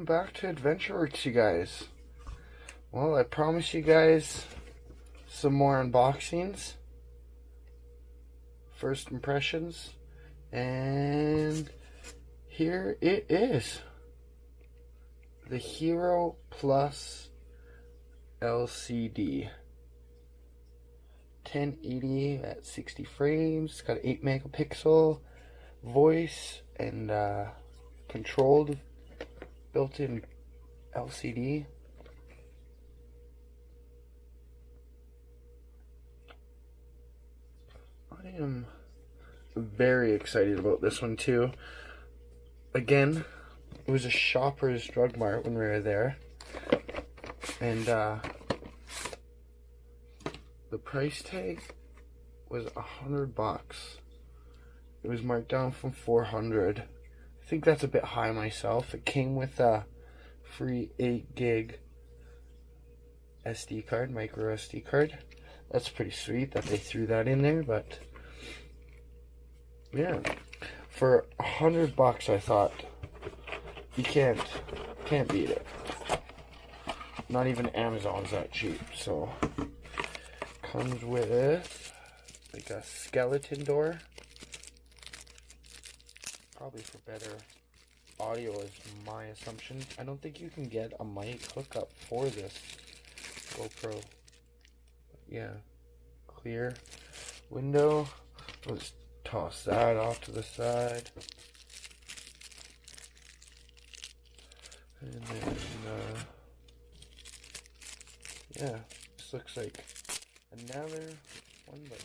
Welcome back to AdventureWorks, you guys. Well, I promised you guys some more unboxings, first impressions, and here it is. The Hero Plus LCD. 1080 at 60 frames. It's got an 8 megapixel voice and controlled built-in LCD. I am very excited about this one too. Again, it was a Shoppers Drug Mart when we were there, and the price tag was $100. It was marked down from $400. I think that's a bit high myself. It came with a free 8 gig SD card, micro SD card. That's pretty sweet that they threw that in there, but yeah, for $100 I thought you can't beat it. Not even Amazon's that cheap. So comes with like a skeleton door. Probably for better audio is my assumption. I don't think you can get a mic hookup for this GoPro. Yeah, clear window. Let's toss that off to the side. And then, yeah, this looks like another one, but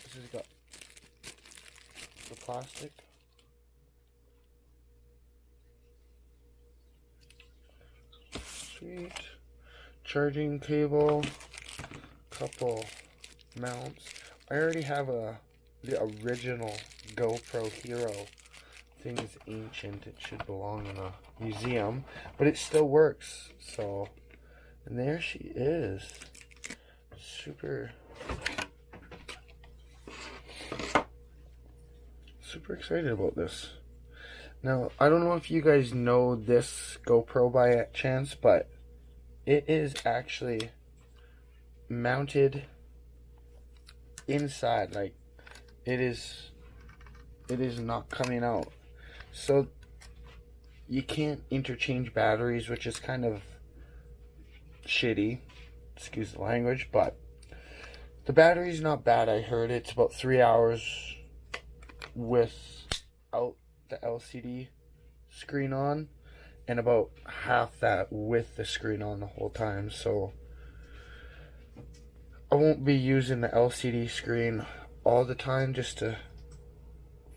this has got the plastic. Sweet. Charging cable, couple mounts. I already have the original GoPro Hero. Thing is ancient. It should belong in a museum, but it still works. So, and there she is. Super excited about this. Now, I don't know if you guys know this GoPro by chance, but it is actually mounted inside. Like, it is not coming out. So, you can't interchange batteries, which is kind of shitty. Excuse the language, but the battery's not bad. I heard it's about 3 hours without the LCD screen on, and about half that with the screen on the whole time. So I won't be using the LCD screen all the time just to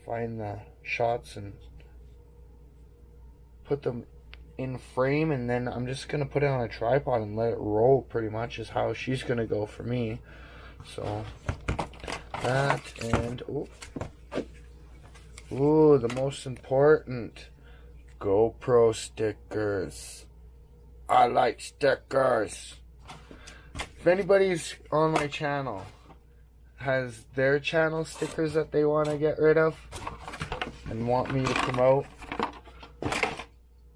find the shots and put them in frame, and then I'm just gonna put it on a tripod and let it roll, pretty much is how she's gonna go for me. So that, and ooh, the most important, GoPro stickers. I like stickers. If anybody's on my channel has their channel stickers that they want to get rid of and want me to promote,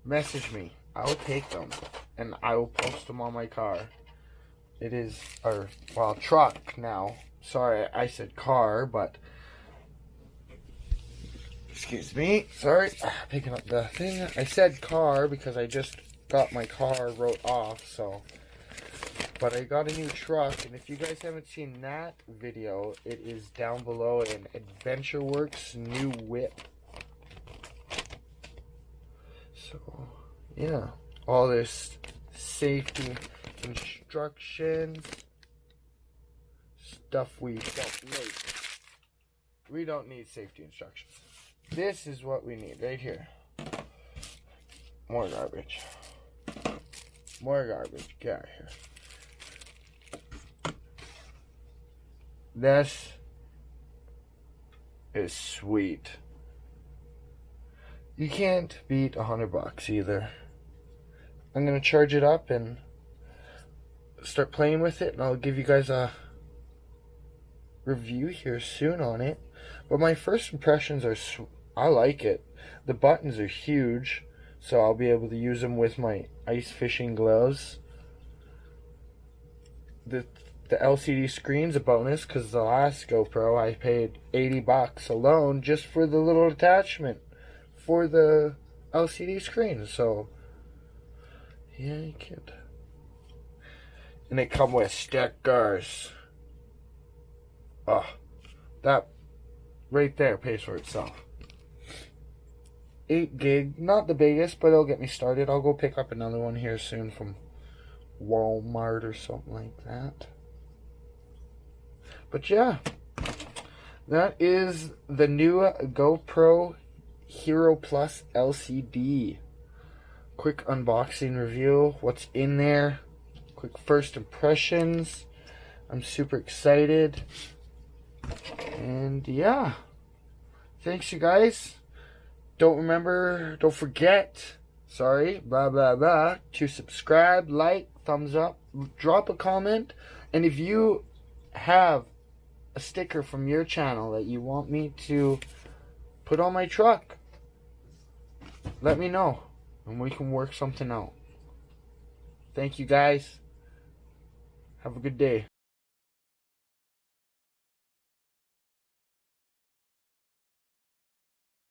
message me. I will take them and I will post them on my car. It is, well, truck now. Sorry, I said car, but excuse me, sorry, picking up the thing. I said car because I just got my car wrote off, so. But I got a new truck, and if you guys haven't seen that video, it is down below in AdventureWorks new whip. So, yeah, all this safety instructions, stuff we don't need. We don't need safety instructions. This is what we need right here. More garbage. More garbage. Get out of here. This is sweet. You can't beat $100 either. I'm gonna charge it up and start playing with it, and I'll give you guys a review here soon on it. But my first impressions are, I like it. The buttons are huge, so I'll be able to use them with my ice fishing gloves. The LCD screen's a bonus because the last GoPro I paid $80 alone just for the little attachment for the LCD screen. So yeah, you can't. And they come with stickers. Oh, that right there pays for itself. 8 gig, not the biggest, but it'll get me started. I'll go pick up another one here soon from Walmart or something like that. But yeah, that is the new GoPro Hero Plus LCD. Quick unboxing review, what's in there, quick first impressions. I'm super excited. And yeah, thanks you guys. Don't forget, to subscribe, like, thumbs up, drop a comment, and if you have a sticker from your channel that you want me to put on my truck, let me know, and we can work something out. Thank you guys. Have a good day.